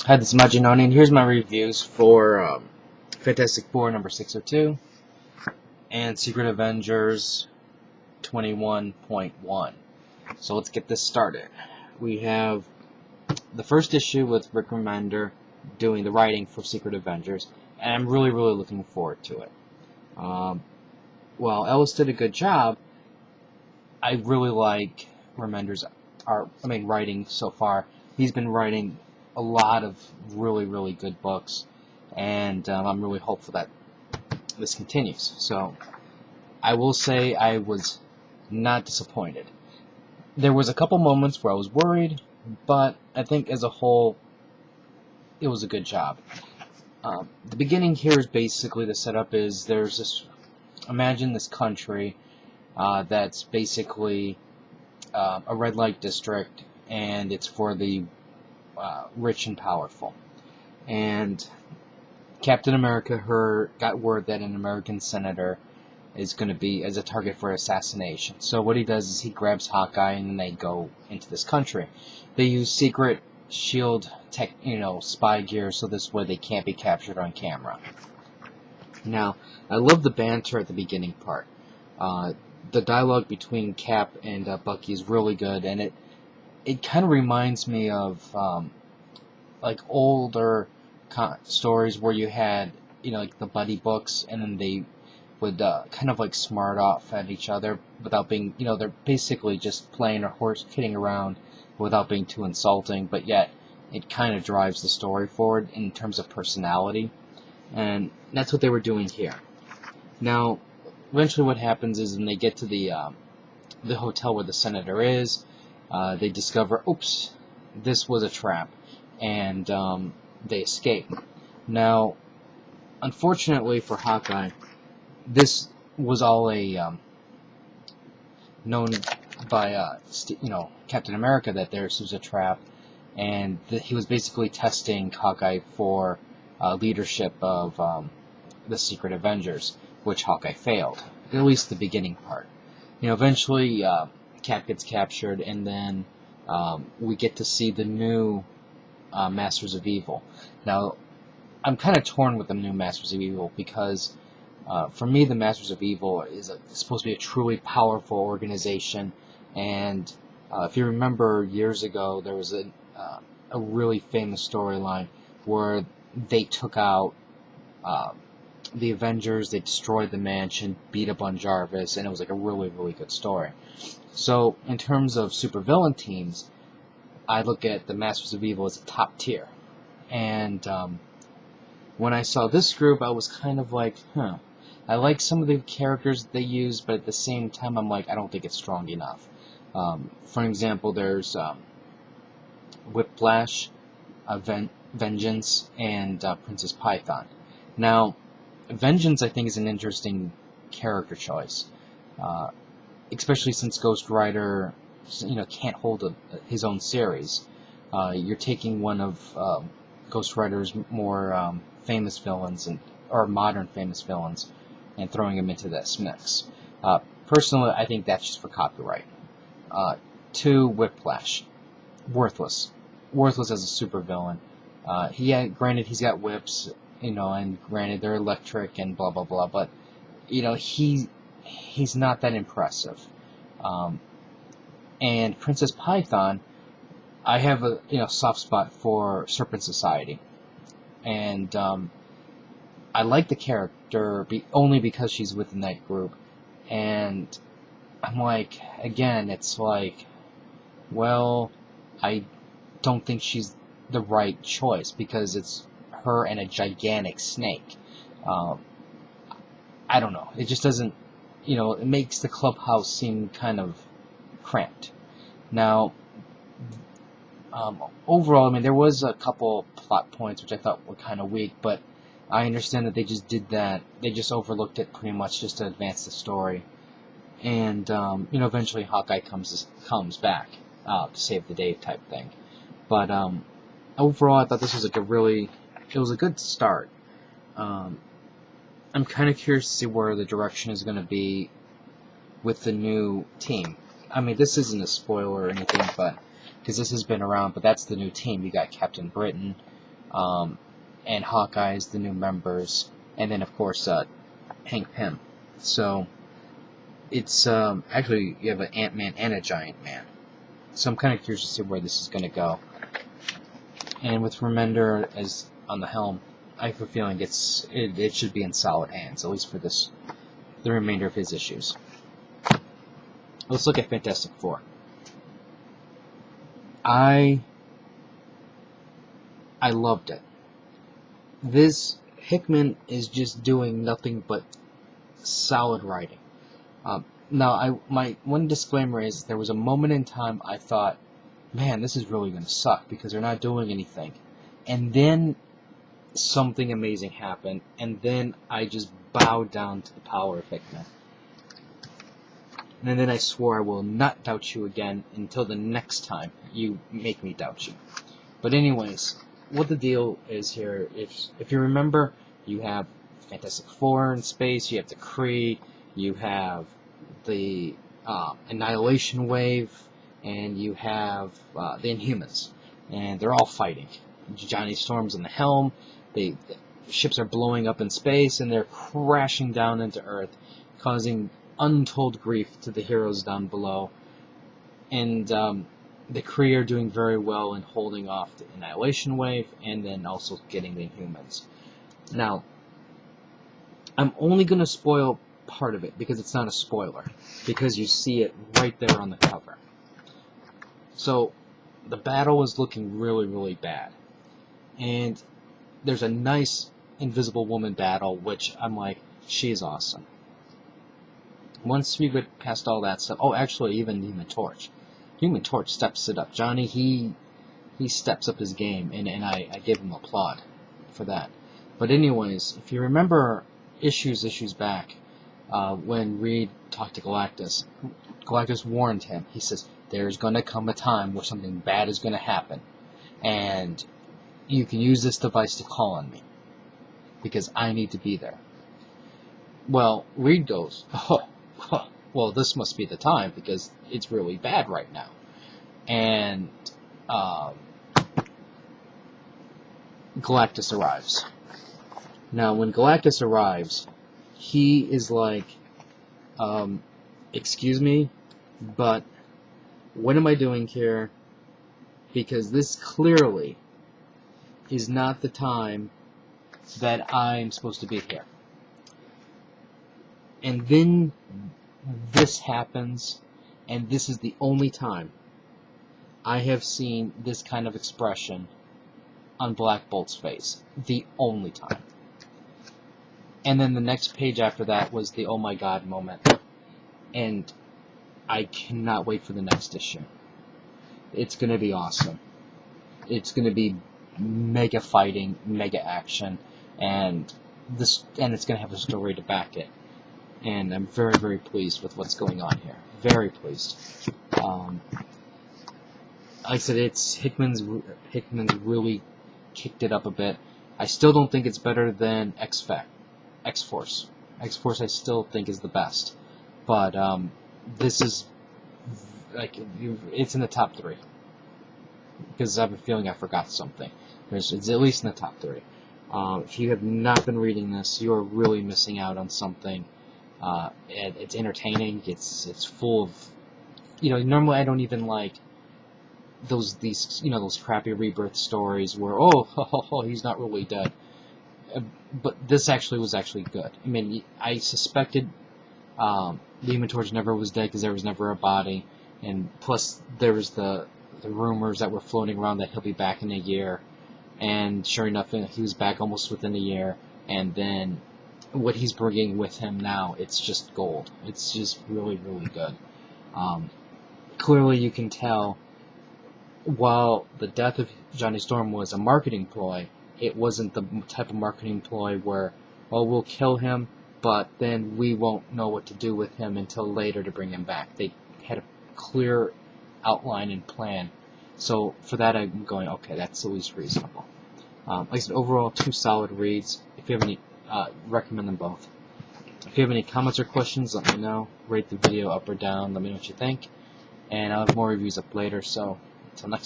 Hi, this is Majinoni, and here's my reviews for Fantastic Four number 602 and Secret Avengers 21.1. So let's get this started. We have the first issue with Rick Remender doing the writing for Secret Avengers, and I'm really looking forward to it. While Ellis did a good job, I really like Remender's writing so far. He's been writing a lot of really good books, and I'm really hopeful that this continues. So I will say I was not disappointed. There was a couple moments where I was worried, but I think as a whole it was a good job. The beginning here is basically the setup is there's this, imagine this country that's basically a red light district, and it's for the rich and powerful. And Captain America got word that an American senator is going to be as a target for assassination. So what he does is he grabs Hawkeye and they go into this country. They use secret shield tech, spy gear, so this way they can't be captured on camera. Now, I love the banter at the beginning part. The dialogue between Cap and Bucky is really good, and it kind of reminds me of like older stories where you had like the buddy books, and then they would kind of like smart off at each other without being, they're basically just playing or horse kidding around without being too insulting, but yet it kind of drives the story forward in terms of personality, and that's what they were doing here. Now, eventually what happens is when they get to the hotel where the senator is, they discover, oops, this was a trap, and they escape. Now, unfortunately for Hawkeye, this was all known by Captain America that this was a trap, and he was basically testing Hawkeye for leadership of the Secret Avengers, which Hawkeye failed, at least the beginning part. Eventually Cap gets captured, and then we get to see the new Masters of Evil. Now, I'm kind of torn with the new Masters of Evil because for me, the Masters of Evil is supposed to be a truly powerful organization, and if you remember years ago, there was a really famous storyline where they took out the Avengers, they destroyed the mansion, beat up on Jarvis, and it was like a really good story. So, in terms of supervillain teams, I look at the Masters of Evil as a top tier. And when I saw this group, I was kind of like, I like some of the characters they use, but at the same time, I'm like, I don't think it's strong enough. For example, there's Whiplash, Vengeance, and Princess Python. Now, Vengeance, I think, is an interesting character choice, especially since Ghost Rider, can't hold his own series. You're taking one of Ghost Rider's more famous villains or modern famous villains and throwing him into this mix. Personally, I think that's just for copyright. 2, Whiplash, worthless as a supervillain. Granted, he's got whips, and granted they're electric and blah blah blah, but he's not that impressive. And Princess Python, I have a soft spot for Serpent Society, and I like the character only because she's within that group, and I'm like, again, it's like, well, I don't think she's the right choice because it's her and a gigantic snake. I don't know. It just doesn't, it makes the clubhouse seem kind of cramped. Now, overall, there was a couple plot points which I thought were kind of weak, but I understand that they just did that. They just overlooked it pretty much just to advance the story. And, eventually Hawkeye comes back to save the day type thing. But, overall, I thought this was it was a good start. I'm kind of curious to see where the direction is going to be with the new team. This isn't a spoiler or anything, but because this has been around, but that's the new team. You got Captain Britain, and Hawkeye's the new members, and then of course Hank Pym. So it's actually you have an Ant-Man and a Giant Man. So I'm kind of curious to see where this is going to go. And with Remender as on the helm, I have a feeling it should be in solid hands, at least for the remainder of his issues. Let's look at Fantastic Four. I loved it. This Hickman is just doing nothing but solid writing. Now, my one disclaimer is there was a moment in time I thought, man, this is really going to suck because they're not doing anything. And then something amazing happened, and then I just bowed down to the power of Hickman. And then I swore I will not doubt you again until the next time you make me doubt you. But anyways, what the deal is here, if you remember, you have Fantastic Four in space, you have the Kree, you have the Annihilation Wave, and you have the Inhumans. And they're all fighting. Johnny Storm's in the helm, the ships are blowing up in space, and they're crashing down into Earth, causing untold grief to the heroes down below. And the Kree are doing very well in holding off the Annihilation Wave, and then also getting the Inhumans. Now, I'm only going to spoil part of it, because it's not a spoiler, because you see it right there on the cover. So, the battle is looking really, really bad. And there's a nice Invisible Woman battle, which I'm like, she's awesome. Once we get past all that stuff, actually, even Human Torch. Human Torch steps it up. Johnny, he steps up his game, and I give him applaud for that. But anyways, if you remember issues back, when Reed talked to Galactus warned him. He says, there's going to come a time where something bad is going to happen, and you can use this device to call on me, because I need to be there. Well, Reed goes, well, this must be the time, because it's really bad right now. And Galactus arrives. Now, when Galactus arrives, he is like, excuse me, but what am I doing here? Because this clearly is not the time that I'm supposed to be here. And then this happens, and this is the only time I have seen this kind of expression on Black Bolt's face. The only time. And then the next page after that was the oh my god moment. And I cannot wait for the next issue. It's going to be awesome. It's going to be mega fighting, mega action, and it's going to have a story to back it. And I'm very, very pleased with what's going on here. Very pleased. Like I said, Hickman's really kicked it up a bit. I still don't think it's better than X-Force. X-Force I still think is the best. But this is, like, it's in the top 3. Because I have a feeling I forgot something. It's at least in the top 3. If you have not been reading this, you are really missing out on something. It's entertaining. It's full of, normally I don't even like those crappy rebirth stories where he's not really dead. But this was actually good. I mean, I suspected the Human Torch never was dead because there was never a body, and plus there was the rumors that were floating around that he'll be back in a year, and sure enough, he was back almost within a year, and then what he's bringing with him now, it's just gold. It's just really, really good. Clearly you can tell, while the death of Johnny Storm was a marketing ploy, it wasn't the type of marketing ploy where, we'll kill him, but then we won't know what to do with him until later to bring him back. They had a clear outline and plan. So for that, I'm going, okay, that's at least reasonable. Like I said, overall, 2 solid reads. If you have any, recommend them both. If you have any comments or questions, let me know. Rate the video up or down. Let me know what you think. And I'll have more reviews up later. So until next time.